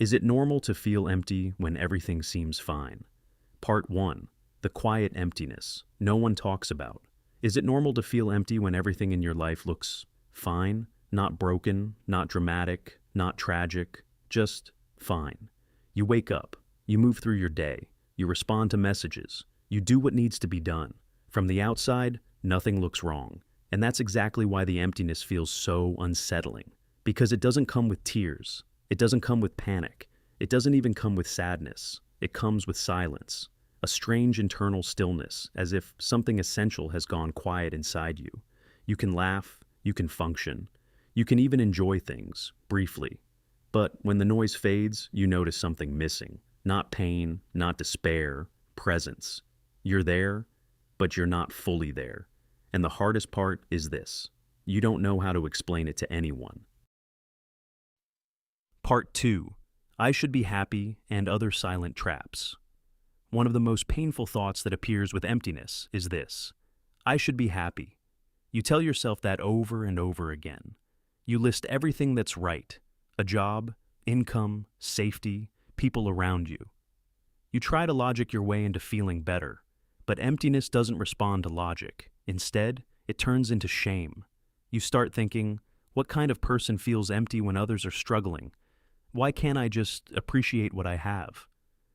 Is it normal to feel empty when everything seems fine? Part 1. The quiet emptiness no one talks about. Is it normal to feel empty when everything in your life looks fine? Not broken, not dramatic, not tragic, just fine. You wake up, you move through your day, you respond to messages, you do what needs to be done. From the outside, nothing looks wrong. And that's exactly why the emptiness feels so unsettling. Because it doesn't come with tears. It doesn't come with panic. It doesn't even come with sadness. It comes with silence. A strange internal stillness, as if something essential has gone quiet inside you. You can laugh, you can function, you can even enjoy things, briefly. But when the noise fades, you notice something missing. Not pain, not despair, presence. You're there, but you're not fully there. And the hardest part is this: you don't know how to explain it to anyone. Part 2. I should be happy and other silent traps. One of the most painful thoughts that appears with emptiness is this: I should be happy. You tell yourself that over and over again. You list everything that's right: a job, income, safety, people around you. You try to logic your way into feeling better, but emptiness doesn't respond to logic. Instead, it turns into shame. You start thinking, what kind of person feels empty when others are struggling? Why can't I just appreciate what I have?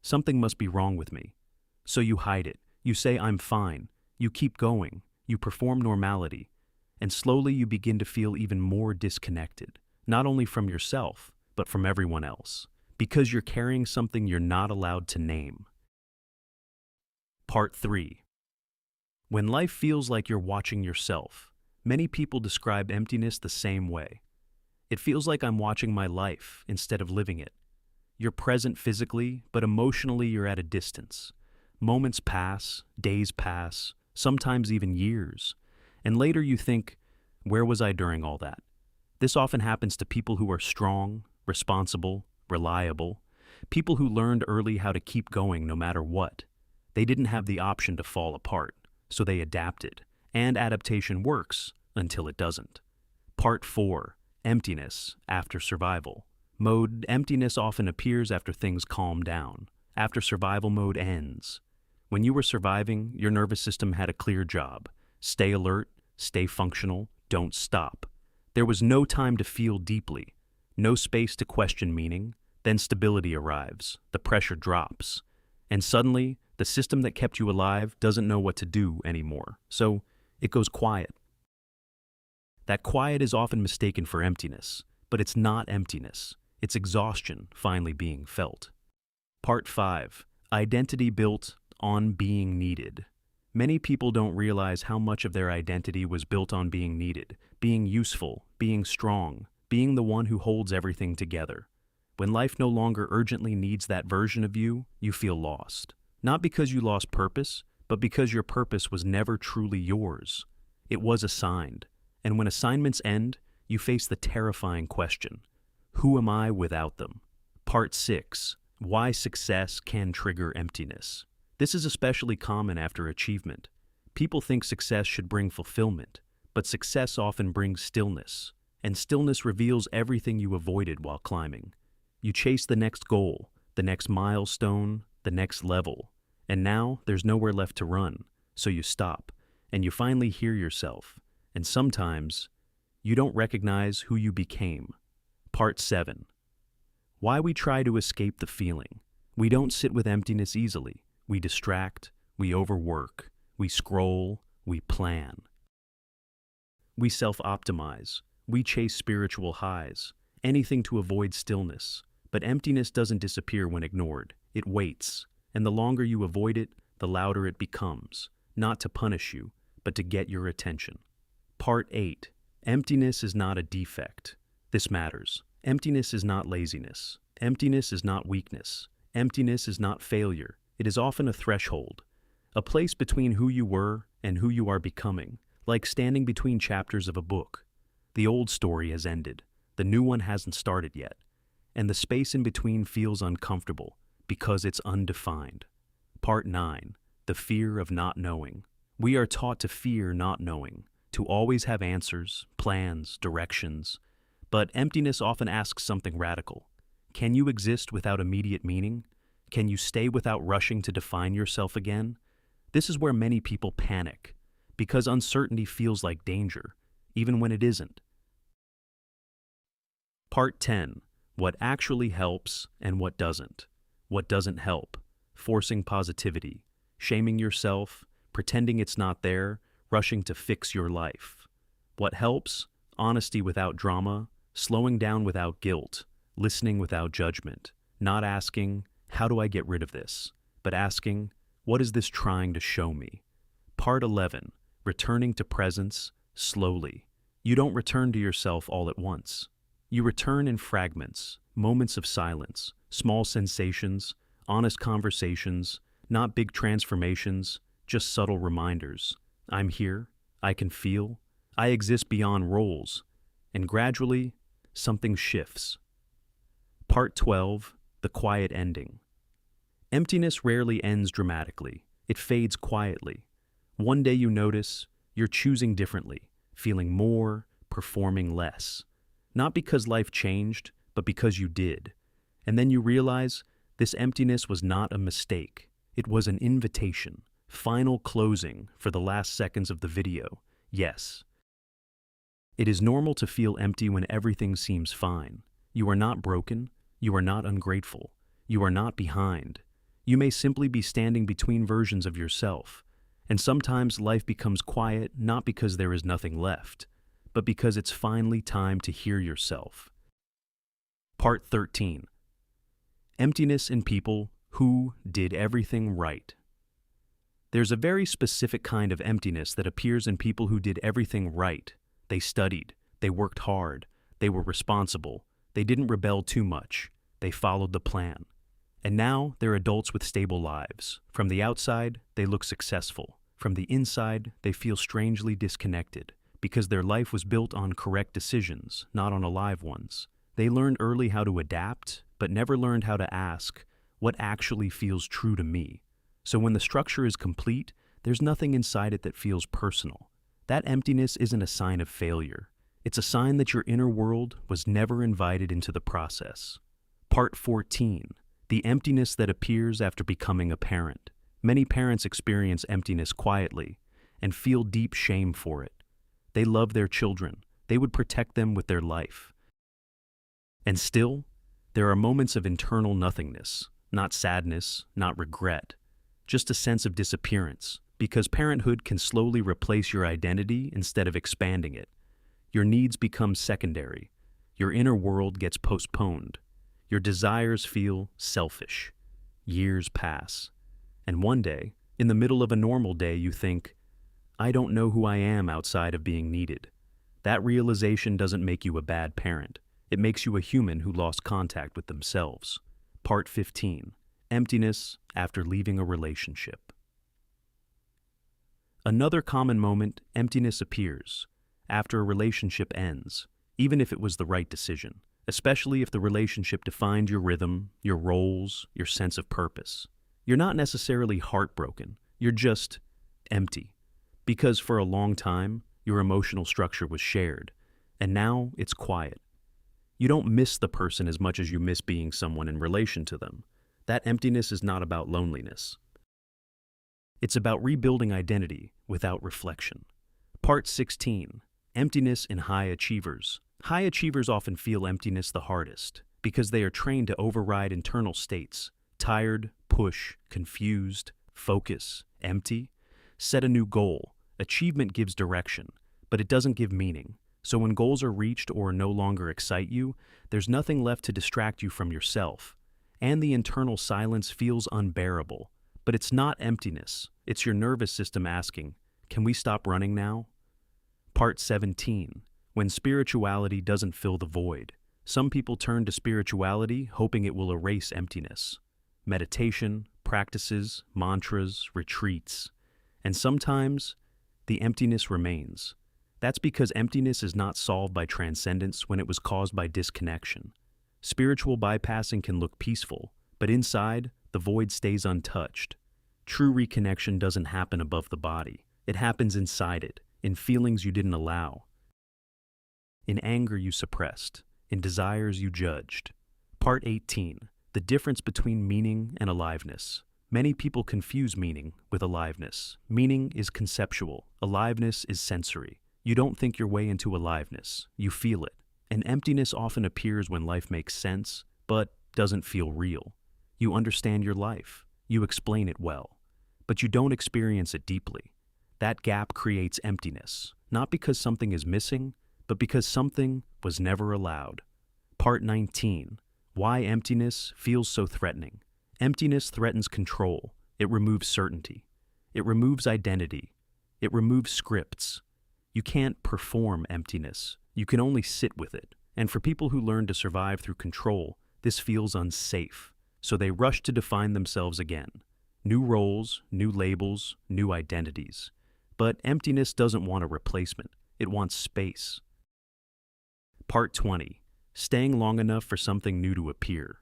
Something must be wrong with me. So you hide it. You say, I'm fine. You keep going. You perform normality. And slowly you begin to feel even more disconnected, not only from yourself, but from everyone else, because you're carrying something you're not allowed to name. Part 3. When life feels like you're watching yourself, many people describe emptiness the same way. It feels like I'm watching my life instead of living it. You're present physically, but emotionally you're at a distance. Moments pass, days pass, sometimes even years. And later you think, where was I during all that? This often happens to people who are strong, responsible, reliable, people who learned early how to keep going no matter what. They didn't have the option to fall apart, so they adapted. And adaptation works until it doesn't. Part 4. Emptiness after survival. Mode: emptiness often appears after things calm down, after survival mode ends. When you were surviving, your nervous system had a clear job: stay alert, stay functional, don't stop. There was no time to feel deeply, no space to question meaning. Then stability arrives, the pressure drops, and suddenly the system that kept you alive doesn't know what to do anymore, so it goes quiet. That quiet is often mistaken for emptiness, but it's not emptiness. It's exhaustion finally being felt. Part 5. Identity built on being needed. Many people don't realize how much of their identity was built on being needed, being useful, being strong, being the one who holds everything together. When life no longer urgently needs that version of you, you feel lost. Not because you lost purpose, but because your purpose was never truly yours. It was assigned. And when assignments end, you face the terrifying question: who am I without them? Part 6. Why success can trigger emptiness. This is especially common after achievement. People think success should bring fulfillment, but success often brings stillness, and stillness reveals everything you avoided while climbing. You chase the next goal, the next milestone, the next level, and now there's nowhere left to run, so you stop, and you finally hear yourself. And sometimes, you don't recognize who you became. Part 7. Why we try to escape the feeling. We don't sit with emptiness easily. We distract, we overwork, we scroll, we plan. We self-optimize. We chase spiritual highs, anything to avoid stillness. But emptiness doesn't disappear when ignored. It waits. And the longer you avoid it, the louder it becomes. Not to punish you, but to get your attention. Part 8. Emptiness is not a defect. This matters. Emptiness is not laziness. Emptiness is not weakness. Emptiness is not failure. It is often a threshold, a place between who you were and who you are becoming, like standing between chapters of a book. The old story has ended. The new one hasn't started yet. And the space in between feels uncomfortable because it's undefined. Part 9. The fear of not knowing. We are taught to fear not knowing, to always have answers, plans, directions. But emptiness often asks something radical. Can you exist without immediate meaning? Can you stay without rushing to define yourself again? This is where many people panic, because uncertainty feels like danger, even when it isn't. Part 10. What actually helps and what doesn't. What doesn't help. Forcing positivity, shaming yourself, pretending it's not there, rushing to fix your life. What helps? Honesty without drama, slowing down without guilt, listening without judgment, not asking, how do I get rid of this? But asking, what is this trying to show me? Part 11. Returning to presence, slowly. You don't return to yourself all at once. You return in fragments, moments of silence, small sensations, honest conversations, not big transformations, just subtle reminders. I'm here, I can feel, I exist beyond roles, and gradually, something shifts. Part 12. The quiet ending. Emptiness rarely ends dramatically. It fades quietly. One day you notice you're choosing differently, feeling more, performing less. Not because life changed, but because you did. And then you realize this emptiness was not a mistake. It was an invitation, final closing for the last seconds of the video. Yes. It is normal to feel empty when everything seems fine. You are not broken. You are not ungrateful. You are not behind. You may simply be standing between versions of yourself. And sometimes life becomes quiet not because there is nothing left, but because it's finally time to hear yourself. Part 13. Emptiness in people who did everything right. There's a very specific kind of emptiness that appears in people who did everything right. They studied, they worked hard, they were responsible, they didn't rebel too much, they followed the plan. And now they're adults with stable lives. From the outside, they look successful. From the inside, they feel strangely disconnected, because their life was built on correct decisions, not on alive ones. They learned early how to adapt, but never learned how to ask, what actually feels true to me? So when the structure is complete, there's nothing inside it that feels personal. That emptiness isn't a sign of failure. It's a sign that your inner world was never invited into the process. Part 14. The emptiness that appears after becoming a parent. Many parents experience emptiness quietly and feel deep shame for it. They love their children. They would protect them with their life. And still, there are moments of internal nothingness, not sadness, not regret, just a sense of disappearance, because parenthood can slowly replace your identity instead of expanding it. Your needs become secondary. Your inner world gets postponed. Your desires feel selfish. Years pass. And one day, in the middle of a normal day, you think, I don't know who I am outside of being needed. That realization doesn't make you a bad parent. It makes you a human who lost contact with themselves. Part 15. Emptiness after leaving a relationship. Another common moment, emptiness appears after a relationship ends, even if it was the right decision, especially if the relationship defined your rhythm, your roles, your sense of purpose. You're not necessarily heartbroken, you're just empty. Because for a long time, your emotional structure was shared, and now it's quiet. You don't miss the person as much as you miss being someone in relation to them. That emptiness is not about loneliness. It's about rebuilding identity without reflection. Part 16. Emptiness in high achievers. High achievers often feel emptiness the hardest because they are trained to override internal states. Tired, push, confused, focus, empty. Set a new goal. Achievement gives direction, but it doesn't give meaning. So when goals are reached or no longer excite you, there's nothing left to distract you from yourself. And the internal silence feels unbearable. But it's not emptiness. It's your nervous system asking, can we stop running now? Part 17. When spirituality doesn't fill the void. Some people turn to spirituality hoping it will erase emptiness. Meditation, practices, mantras, retreats. And sometimes, the emptiness remains. That's because emptiness is not solved by transcendence when it was caused by disconnection. Spiritual bypassing can look peaceful, but inside, the void stays untouched. True reconnection doesn't happen above the body. It happens inside it, in feelings you didn't allow, in anger you suppressed, in desires you judged. Part 18. The difference between meaning and aliveness. Many people confuse meaning with aliveness. Meaning is conceptual. Aliveness is sensory. You don't think your way into aliveness. You feel it. And emptiness often appears when life makes sense, but doesn't feel real. You understand your life. You explain it well. But you don't experience it deeply. That gap creates emptiness, not because something is missing, but because something was never allowed. Part 19. Why emptiness feels so threatening. Emptiness threatens control. It removes certainty. It removes identity. It removes scripts. You can't perform emptiness. You can only sit with it. And for people who learn to survive through control, this feels unsafe. So they rush to define themselves again. New roles, new labels, new identities. But emptiness doesn't want a replacement. It wants space. Part 20. Staying long enough for something new to appear.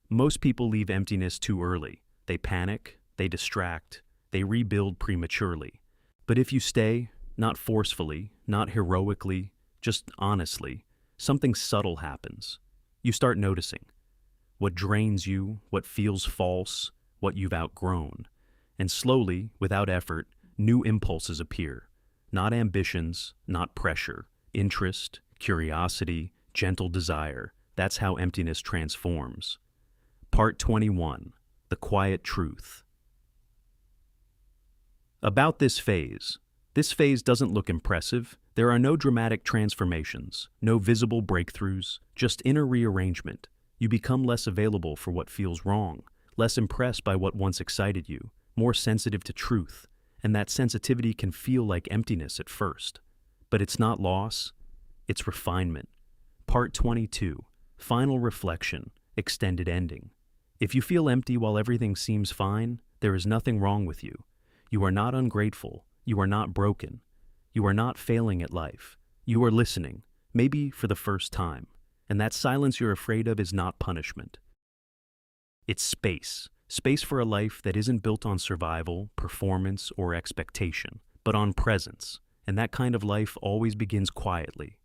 Most people leave emptiness too early. They panic, they distract, they rebuild prematurely. But if you stay, not forcefully, not heroically, just honestly, something subtle happens. You start noticing what drains you, what feels false, what you've outgrown. And slowly, without effort, new impulses appear. Not ambitions, not pressure. Interest, curiosity, gentle desire. That's how emptiness transforms. Part 21. The quiet truth. About this phase. This phase doesn't look impressive. There are no dramatic transformations, no visible breakthroughs, just inner rearrangement. You become less available for what feels wrong, less impressed by what once excited you, more sensitive to truth, and that sensitivity can feel like emptiness at first. But it's not loss, it's refinement. Part 22. Final reflection, extended ending. If you feel empty while everything seems fine, there is nothing wrong with you. You are not ungrateful. You are not broken. You are not failing at life. You are listening, maybe for the first time. And that silence you're afraid of is not punishment. It's space. Space for a life that isn't built on survival, performance, or expectation, but on presence. And that kind of life always begins quietly,